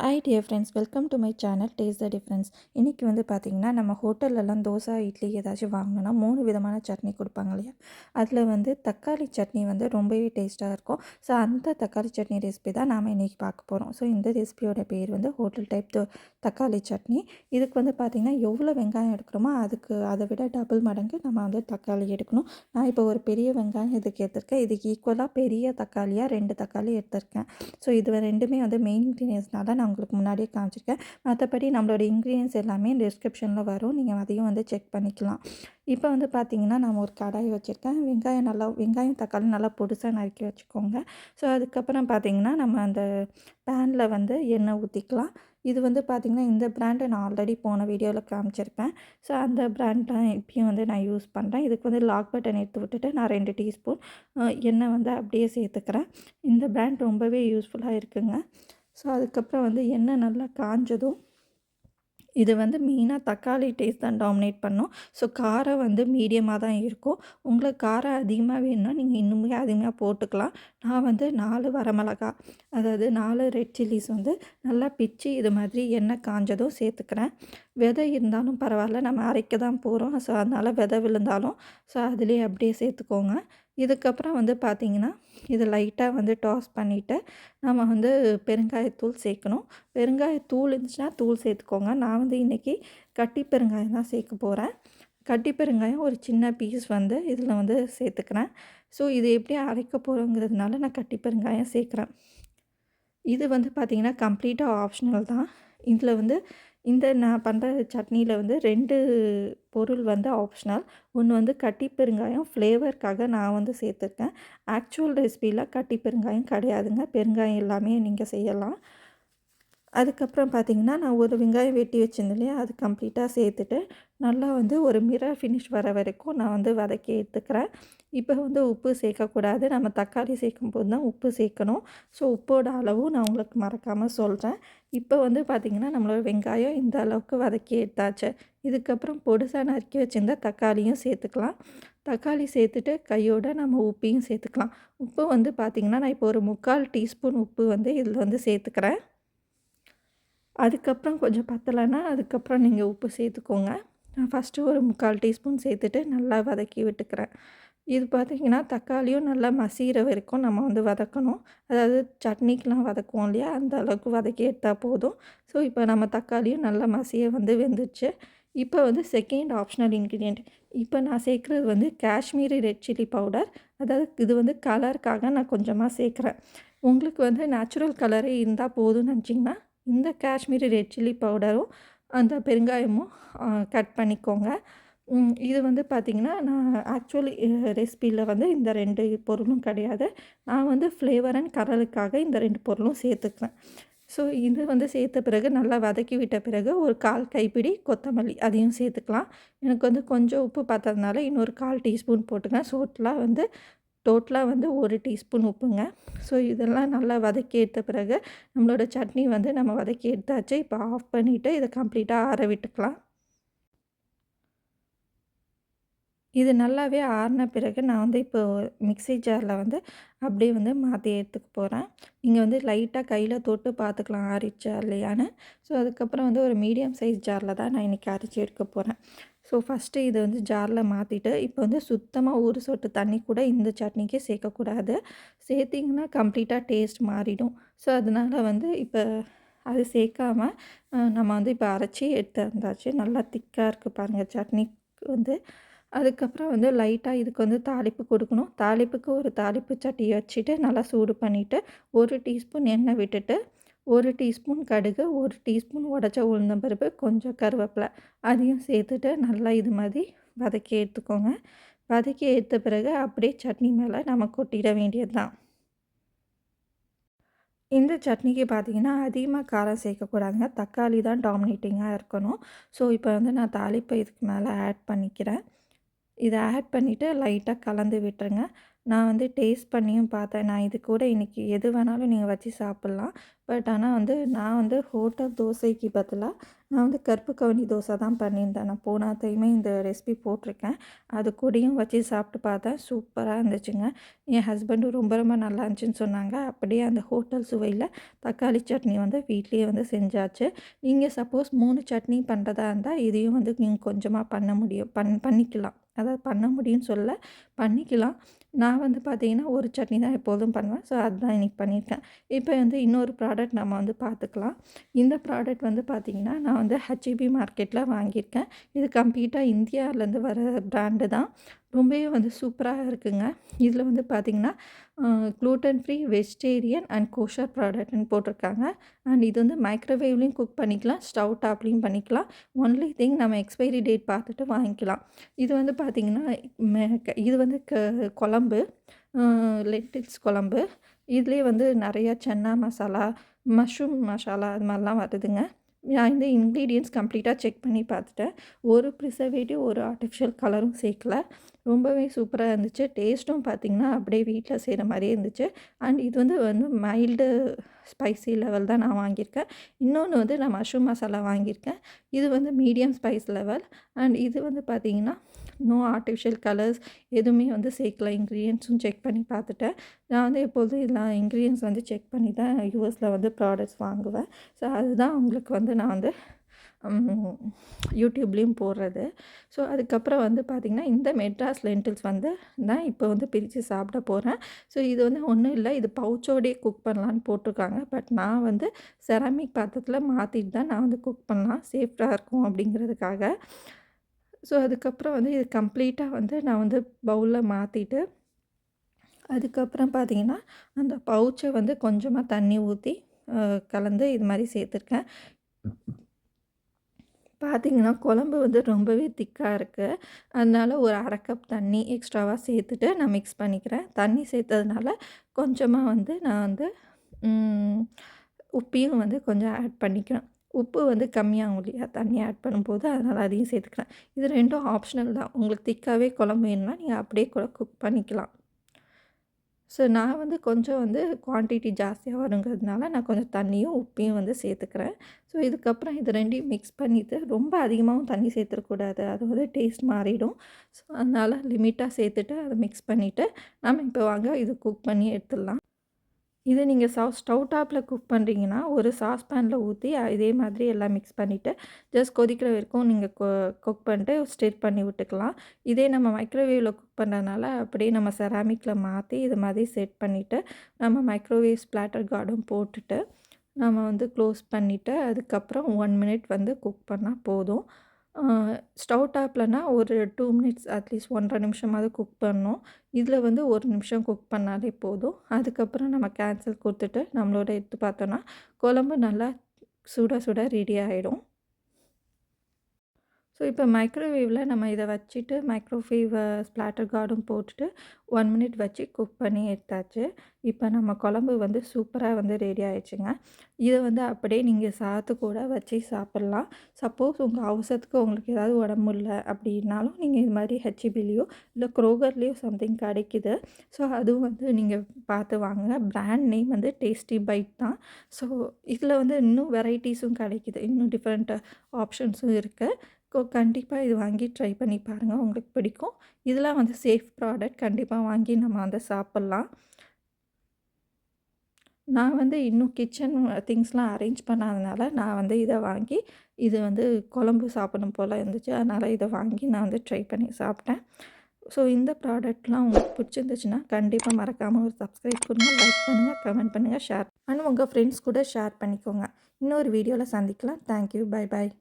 Hi dear friends, welcome to my channel taste the difference. இன்றைக்கி வந்து பார்த்திங்கன்னா, நம்ம ஹோட்டல்லலாம் தோசை இட்லி ஏதாச்சும் வாங்கினோன்னா 3 விதமான சட்னி கொடுப்பாங்க இல்லையா. அதில் வந்து தக்காளி சட்னி வந்து ரொம்பவே டேஸ்ட்டாக இருக்கும். ஸோ அந்த தக்காளி சட்னி ரெசிபி தான் நாம் இன்றைக்கி பார்க்க போகிறோம். ஸோ இந்த ரெசிபியோட பேர் வந்து ஹோட்டல் டைப் தக்காளி சட்னி. இதுக்கு வந்து பார்த்திங்கன்னா, எவ்வளோ வெங்காயம் எடுக்கிறோமோ அதுக்கு அதை விட டபுள் மடங்கு நம்ம வந்து தக்காளி எடுக்கணும். நான் இப்போ ஒரு பெரிய வெங்காயம் இதுக்கு எடுத்திருக்கேன். இதுக்கு ஈக்குவலாக பெரிய தக்காளியாக 2 தக்காளி எடுத்திருக்கேன். ஸோ இது ரெண்டுமே வந்து மெயின் இன்க்ரீடியன்ஸ்னால நான் உங்களுக்கு முன்னாடியே காமிச்சிருக்கேன். மற்றபடி நம்மளோட இன்க்ரீடியன்ஸ் எல்லாமே டிஸ்கிரிப்ஷனில் வரும். நீங்கள் அதையும் வந்து செக் பண்ணிக்கலாம். இப்போ வந்து பார்த்திங்கன்னா, நான் ஒரு கடாய் வச்சுருக்கேன். வெங்காயம் தக்காளி நல்லா பொடிசாக நறுக்கி வச்சுக்கோங்க. ஸோ அதுக்கப்புறம் பார்த்திங்கன்னா, நம்ம அந்த பேனில் வந்து எண்ணெய் ஊற்றிக்கலாம். இது வந்து பார்த்திங்கன்னா, இந்த பிராண்டை நான் ஆல்ரெடி போன வீடியோவில் காமிச்சிருப்பேன். ஸோ அந்த பிராண்ட் தான் இப்பயும் வந்து நான் யூஸ் பண்ணுறேன். இதுக்கு வந்து லாக் பட்டன் எடுத்து விட்டுட்டு நான் 2 டீஸ்பூன் எண்ணெய் வந்து அப்படியே சேர்த்துக்கிறேன். இந்த பிராண்ட் ரொம்பவே யூஸ்ஃபுல்லாக இருக்குங்க. ஸோ அதுக்கப்புறம் வந்து எண்ணெய் நல்லா காஞ்சதும் இது வந்து மெயினாக தக்காளி டேஸ்ட் தான் டாமினேட் பண்ணும். ஸோ காரம் வந்து மீடியமாக தான் இருக்கும். உங்களுக்கு காரம் அதிகமாக வேணும்னா நீங்கள் இன்னுமே அதிகமாக போட்டுக்கலாம். நான் வந்து 4 வரமிளகா, அதாவது 4 ரெட் சில்லிஸ் வந்து நல்லா பிச்சு இது மாதிரி எண்ணெய் காஞ்சதும் சேர்த்துக்கிறேன். விதை இருந்தாலும் பரவாயில்ல, நம்ம அரைக்க தான் போகிறோம். ஸோ அதனால் விதை விழுந்தாலும் ஸோ அதுலேயே அப்படியே சேர்த்துக்கோங்க. இதுக்கப்புறம் வந்து பார்த்திங்கன்னா, இதை லைட்டாக வந்து டாஸ் பண்ணிவிட்டு நம்ம வந்து பெருங்காயத்தூள் சேர்க்கணும். பெருங்காயத்தூள் இருந்துச்சுன்னா தூள் சேர்த்துக்கோங்க. நான் வந்து இன்றைக்கி கட்டி பெருங்காயம் தான் சேர்க்க போகிறேன். கட்டி பெருங்காயம் ஒரு சின்ன பீஸ் வந்து இதில் வந்து சேர்த்துக்கிறேன். ஸோ இது எப்படி அரைக்க போகிறோங்கிறதுனால நான் கட்டி பெருங்காயம் சேர்க்குறேன். இது வந்து பார்த்திங்கன்னா கம்ப்ளீட்டாக ஆப்ஷனல் தான். இதில் வந்து நான் பண்ணுற சட்னியில் வந்து 2 பொருள் வந்து ஆப்ஷனல். ஒன்று வந்து கட்டி பெருங்காயம் ஃப்ளேவருக்காக நான் வந்து சேர்த்துருக்கேன். ஆக்சுவல் ரெசிபியில் கட்டி பெருங்காயம் கிடையாதுங்க. பெருங்காயம் எல்லாமே நீங்கள் செய்யலாம். அதுக்கப்புறம் பார்த்திங்கன்னா, நான் ஒரு வெங்காயம் வெட்டி வச்சிருந்தேன் இல்லையா, அது கம்ப்ளீட்டாக சேர்த்துட்டு நல்லா வந்து ஒரு மிரர் ஃபினிஷ் வர வரைக்கும் நான் வந்து வதக்கி எடுத்துக்கிறேன். இப்போ வந்து உப்பு சேர்க்கக்கூடாது. நம்ம தக்காளி சேர்க்கும்போது தான் உப்பு சேர்க்கணும். ஸோ உப்போட அளவும் நான் உங்களுக்கு மறக்காமல் சொல்கிறேன். இப்போ வந்து பார்த்திங்கன்னா, நம்மளோட வெங்காயம் இந்த அளவுக்கு வதக்கி எடுத்தாச்சு. இதுக்கப்புறம் பொடிசாக நறுக்கி வச்சுருந்தா தக்காளியும் சேர்த்துக்கலாம். தக்காளி சேர்த்துட்டு கையோட நம்ம உப்பையும் சேர்த்துக்கலாம். உப்பு வந்து பார்த்திங்கன்னா, நான் இப்போ ஒரு 3/4 டீஸ்பூன் உப்பு வந்து இதில் வந்து சேர்த்துக்கிறேன். அதுக்கப்புறம் கொஞ்சம் பத்தலைன்னா அதுக்கப்புறம் நீங்கள் உப்பு சேர்த்துக்கோங்க. நான் ஃபஸ்ட்டு ஒரு 3/4 டீஸ்பூன் சேர்த்துட்டு நல்லா வதக்கி விட்டுக்கிறேன். இது பார்த்திங்கன்னா, தக்காளியும் நல்லா மசிகிற வரைக்கும் நம்ம வந்து வதக்கணும். அதாவது சட்னிக்கெலாம் வதக்குவோம் இல்லையா, அந்த அளவுக்கு வதக்கி எடுத்தால் போதும். ஸோ இப்போ நம்ம தக்காளியும் நல்லா மசிய வந்து வெந்துச்சு. இப்போ வந்து செகண்ட் ஆப்ஷனல் இன்க்ரீடியன்ட். இப்போ நான் சேர்க்குறது வந்து காஷ்மீரி ரெட் சில்லி பவுடர். அதாவது இது வந்து கலருக்காக நான் கொஞ்சமாக சேர்க்குறேன். உங்களுக்கு வந்து நேச்சுரல் கலரே இருந்தால் போதும்னு நினச்சிங்கன்னா இந்த காஷ்மீரி ரெட் சில்லி பவுடரும் அந்த பெருங்காயமும் கட் பண்ணிக்கோங்க. இது வந்து பார்த்திங்கன்னா, நான் ஆக்சுவலி ரெசிபியில் வந்து இந்த 2 பொருளும் கிடையாது. நான் வந்து ஃப்ளேவர் அண்ட் கலருக்காக இந்த 2 பொருளும் சேர்த்துக்கிறேன். ஸோ இது வந்து சேர்த்த பிறகு நல்லா வதக்கி விட்ட பிறகு ஒரு 1/4 கைப்பிடி கொத்தமல்லி அதையும் சேர்த்துக்கலாம். எனக்கு வந்து கொஞ்சம் உப்பு பார்த்ததுனால இன்னொரு 1/4 டீஸ்பூன் போட்டுங்க. டோட்டலாக வந்து 1 டீஸ்பூன் உப்புங்க. ஸோ இதெல்லாம் நல்லா வதக்கி எடுத்த பிறகு நம்மளோட சட்னி வந்து நம்ம வதக்கி எடுத்தாச்சு. இப்போ ஆஃப் பண்ணிவிட்டு இதை கம்ப்ளீட்டாக ஆற விட்டுக்கலாம். இது நல்லாவே ஆறின பிறகு நான் வந்து இப்போ மிக்ஸி ஜாரில் வந்து அப்படியே வந்து மாற்றி எடுத்துக்க போகிறேன். நீங்கள் வந்து லைட்டாக கையில் தொட்டு பார்த்துக்கலாம் ஆறிச்சா இல்லையான்னு. ஸோ அதுக்கப்புறம் வந்து ஒரு மீடியம் சைஸ் ஜாரில் தான் நான் இன்றைக்கி அரைச்சி எடுக்க போகிறேன். ஸோ ஃபஸ்ட்டு இதை வந்து ஜாரில் மாற்றிட்டு இப்போ வந்து சுத்தமாக ஒரு சொட்டு தண்ணி கூட இந்த சட்னிக்கு சேர்க்கக்கூடாது. சேர்த்திங்கன்னா கம்ப்ளீட்டாக டேஸ்ட் மாறிடும். ஸோ அதனால் வந்து இப்போ அது சேர்க்காம நம்ம வந்து இப்போ அரைச்சி எடுத்து வந்தாச்சு. நல்லா திக்காக இருக்குது பாருங்கள் சட்னிக்கு வந்து. அதுக்கப்புறம் வந்து லைட்டாக இதுக்கு வந்து தாளிப்பு கொடுக்கணும். தாளிப்புக்கு ஒரு தாளிப்பு சட்டியை வச்சுட்டு நல்லா சூடு பண்ணிவிட்டு 1 டீஸ்பூன் எண்ணெய் விட்டுட்டு 1 டீஸ்பூன் கடுகு, 1 டீஸ்பூன் உடச்ச உளுந்தம்பருப்பு, கொஞ்சம் கருவேப்பிலை அதையும் சேர்த்துட்டு நல்லா இது மாதிரி வதக்கி எடுத்துக்கோங்க. வதக்கி எடுத்த பிறகு அப்படியே சட்னி மேலே நம்ம கொட்டிட வேண்டியது தான். இந்த சட்னிக்கு பார்த்திங்கன்னா, அதிகமாக காரம் சேர்க்கக்கூடாதுங்க. தக்காளி தான் டாமினேட்டிங்காக இருக்கணும். ஸோ இப்போ வந்து நான் தாளிப்பை இதுக்கு மேலே ஆட் பண்ணிக்கிறேன். இதை ஆட் பண்ணிவிட்டு லைட்டாக கலந்து விட்டுருங்க. நான் வந்து டேஸ்ட் பண்ணியும் பார்த்தேன். நான் இது கூட இன்றைக்கி எது வேணாலும் நீங்கள் வச்சு சாப்பிட்லாம். பட் ஆனால் வந்து நான் வந்து ஹோட்டல் தோசைக்கு பதிலா நான் வந்து கருப்பு கவுனி தோசை தான் பண்ணியிருந்தேன். நான் போன டைமே இந்த ரெசிபி போட்டிருக்கேன். அது கூடயும் வச்சு சாப்பிட்டு பார்த்தேன். சூப்பராக இருந்துச்சுங்க. என் ஹஸ்பண்டும் ரொம்ப ரொம்ப நல்லா இருந்துச்சுன்னு சொன்னாங்க. அப்படியே அந்த ஹோட்டல் சுவையில் தக்காளி சட்னி வந்து வீட்லேயே வந்து செஞ்சாச்சு. நீங்கள் சப்போஸ் 3 சட்னி பண்ணுறதா இருந்தால் இதையும் வந்து நீங்கள் கொஞ்சமாக பண்ண முடியும். பண்ணிக்கலாம். அதாவது பண்ண முடியும்னு சொல்லல, பண்ணிக்கலாம். நான் வந்து பார்த்தீங்கன்னா, ஒரு சட்னி தான் எப்போதும் பண்ணுவேன். ஸோ அதுதான் இன்றைக்கி பண்ணியிருக்கேன். இப்போ வந்து இன்னொரு ப்ராடக்ட் நம்ம வந்து பார்த்துக்கலாம். இந்த ப்ராடக்ட் வந்து பார்த்திங்கன்னா, நான் வந்து ஹெச்இபி மார்க்கெட்டில் வாங்கியிருக்கேன். இது கம்ப்ளீட்டாக இந்தியாவிலேருந்து வர பிராண்டு தான். ரொம்பவே வந்து சூப்பராக இருக்குங்க. இதில் வந்து பார்த்திங்கன்னா, gluten free, vegetarian and kosher ப்ராடக்ட்னு போட்டிருக்காங்க. அண்ட் இது வந்து மைக்ரோவேவ்லேயும் குக் பண்ணிக்கலாம், ஸ்டவ் டாப்லேயும் பண்ணிக்கலாம். ஒன்லி திங் நம்ம எக்ஸ்பைரி டேட் பார்த்துட்டு வாங்கிக்கலாம். இது வந்து பார்த்திங்கன்னா, இது வந்து குழம்பு, லென்டில்ஸ் குழம்பு. இதுலேயே வந்து நிறையா சன்னா மசாலா, மஷ்ரூம் மசாலா அது மாதிரிலாம் வருதுங்க. நான் இந்த இன்க்ரீடியன்ட்ஸ் கம்ப்ளீட்டாக செக் பண்ணி பார்த்துட்டேன். ஒரு ப்ரிசர்வேட்டிவ், ஒரு ஆர்டிஃபிஷியல் கலரும் சேர்க்கல. ரொம்பவே சூப்பராக இருந்துச்சு. டேஸ்ட்டும் பார்த்திங்கன்னா, அப்படியே வீட்டில் செய்கிற மாதிரியே இருந்துச்சு. அண்ட் இது வந்து மைல்டு ஸ்பைசி லெவல் தான் நான் வாங்கியிருக்கேன். இன்னொன்று வந்து நான் மஷ்ரூம் மசாலா வாங்கியிருக்கேன். இது வந்து மீடியம் ஸ்பைஸ் லெவல். அண்ட் இது வந்து பார்த்திங்கன்னா, நோ ஆர்டிஃபிஷியல் கலர்ஸ் எதுவுமே வந்து சேர்க்கல. இன்க்ரீடியன்ட்ஸும் செக் பண்ணி பார்த்துட்டேன். நான் வந்து எப்போதும் இதெல்லாம் இன்க்ரீடியன்ட்ஸ் வந்து செக் பண்ணி தான் யூஎஸில் வந்து ப்ராடக்ட்ஸ் வாங்குவேன். ஸோ அதுதான் உங்களுக்கு வந்து நான் வந்து யூடியூப்லேயும் போடுறது. ஸோ அதுக்கப்புறம் வந்து பார்த்திங்கன்னா, இந்த மெட்ராஸ் லென்டில்ஸ் வந்து தான் இப்போ வந்து பிரித்து சாப்பிட போகிறேன். ஸோ இது வந்து ஒன்றும் இல்லை, இது பவுச்சோடையே குக் பண்ணலான்னு போட்டிருக்காங்க. பட் நான் வந்து செராமிக் பாத்திரத்தில் மாற்றிட்டு தான் நான் வந்து குக் பண்ணலாம், சேஃப்டாக இருக்கும் அப்படிங்கிறதுக்காக. ஸோ அதுக்கப்புறம் வந்து இது கம்ப்ளீட்டாக வந்து நான் வந்து பவுலில் மாற்றிட்டு, அதுக்கப்புறம் பார்த்திங்கன்னா, அந்த பவுச்சை வந்து கொஞ்சமாக தண்ணி ஊற்றி கலந்து இது மாதிரி சேர்த்துருக்கேன். பார்த்திங்கன்னா, குழம்பு வந்து ரொம்பவே திக்காக இருக்குது. அதனால ஒரு 1/2 கப் தண்ணி எக்ஸ்ட்ராவாக சேர்த்துட்டு நான் மிக்ஸ் பண்ணிக்கிறேன். தண்ணி சேர்த்ததுனால கொஞ்சமாக வந்து நான் வந்து உப்பையும் வந்து கொஞ்சம் ஆட் பண்ணிக்கிறேன். உப்பு வந்து கம்மியாகும் இல்லையா தண்ணி ஆட் பண்ணும்போது, அதனால் அதையும் சேர்த்துக்கிறேன். இது 2ம் ஆப்ஷனல் தான். உங்களுக்கு திக்காகவே குழம்பு வேணும்னா நீங்கள் அப்படியே கூட குக் பண்ணிக்கலாம். ஸோ நான் வந்து கொஞ்சம் வந்து குவான்டிட்டி ஜாஸ்தியாக வருங்கிறதுனால நான் கொஞ்சம் தண்ணியும் உப்பையும் வந்து சேர்த்துக்கிறேன். ஸோ இதுக்கப்புறம் இது 2யும் மிக்ஸ் பண்ணிவிட்டு, ரொம்ப அதிகமாகவும் தண்ணி சேர்த்துறக்கூடாது, அது வந்து டேஸ்ட் மாறிடும். ஸோ அதனால் லிமிட்டாக சேர்த்துட்டு அதை மிக்ஸ் பண்ணிவிட்டு, நம்ம இப்போ வாங்க இது குக் பண்ணி எடுத்துடலாம். இது நீங்கள் ஸ்டவ் டாப்பில் குக் பண்ணுறீங்கன்னா, ஒரு சாஸ்பேனில் ஊற்றி இதே மாதிரி எல்லாம் மிக்ஸ் பண்ணிவிட்டு, ஜஸ்ட் கொதிக்கிற வரைக்கும் நீங்கள் குக் பண்ணிட்டு ஸ்டிர் பண்ணி விட்டுக்கலாம். இதே நம்ம மைக்ரோவேவில் குக் பண்ணுறதுனால, அப்படியே நம்ம செராமிக்கில் மாற்றி இது மாதிரி செட் பண்ணிவிட்டு, நம்ம மைக்ரோவேவ் ஸ்ப்ளாட்டர் கார்டும் போட்டுட்டு, நம்ம வந்து க்ளோஸ் பண்ணிவிட்டு, அதுக்கப்புறம் 1 மினிட் வந்து குக் பண்ணால் போதும். ஸ்டவ் டாப்லனா ஒரு 2 மினிட்ஸ் அட்லீஸ்ட் 1 1/2 நிமிஷமாவது குக் பண்ணணும். இதில் வந்து 1 நிமிஷம் குக் பண்ணாலே போதும். அதுக்கப்புறம் நம்ம கேன்சல் கொடுத்துட்டு நம்மளோட எடுத்து பார்த்தோன்னா, குழம்பு நல்லா சுட சுட ரெடி ஆகிடும். ஸோ இப்போ மைக்ரோவேவில் நம்ம இதை வச்சுட்டு மைக்ரோவேவ் ஸ்ப்ளாட்டர் கார்டும் போட்டுட்டு 1 மினிட் வச்சு குக் பண்ணி எடுத்தாச்சு. இப்போ நம்ம குழம்பு வந்து சூப்பராக வந்து ரெடி ஆகிடுச்சுங்க. இதை வந்து அப்படியே நீங்கள் சாதத்து கூட வச்சு சாப்பிட்லாம். சப்போஸ் உங்கள் அவசரத்துக்கு உங்களுக்கு ஏதாவது உடம்பு இல்லை அப்படின்னாலும் நீங்கள் இது மாதிரி ஹெச்இபிலேயோ இல்லை க்ரோகர்லேயோ சம்திங் கிடைக்குது. ஸோ அதுவும் வந்து நீங்கள் பார்த்து வாங்குங்க. பிராண்ட் நேம் வந்து டேஸ்டி பைட் தான். ஸோ இதில் வந்து இன்னும் வெரைட்டிஸும் கிடைக்குது, இன்னும் டிஃப்ரெண்ட் ஆப்ஷன்ஸும் இருக்குது. கண்டிப்பாக இது வாங்கி ட்ரை பண்ணி பாருங்கள், உங்களுக்கு பிடிக்கும். இதெல்லாம் வந்து சேஃப் ப்ராடக்ட், கண்டிப்பாக வாங்கி நம்ம வந்து சாப்பிட்லாம். நான் வந்து இன்னும் கிச்சன் திங்ஸ்லாம் அரேஞ்ச் பண்ணாதனால நான் வந்து இதை வாங்கி, இது வந்து குழம்பு சாப்பிடணும் போல் இருந்துச்சு. அதனால் இதை வாங்கி நான் வந்து ட்ரை பண்ணி சாப்பிட்டேன். ஸோ இந்த ப்ராடக்ட்லாம் உங்களுக்கு பிடிச்சிருந்துச்சுன்னா கண்டிப்பாக மறக்காமல் ஒரு சப்ஸ்கிரைப் கொடுங்க, லைக் பண்ணுங்கள், கமெண்ட் பண்ணுங்கள், ஷேர் உங்கள் ஃப்ரெண்ட்ஸ் கூட ஷேர் பண்ணிக்கோங்க. இன்னொரு வீடியோவில் சந்திக்கலாம். தேங்க்யூ. Bye bye.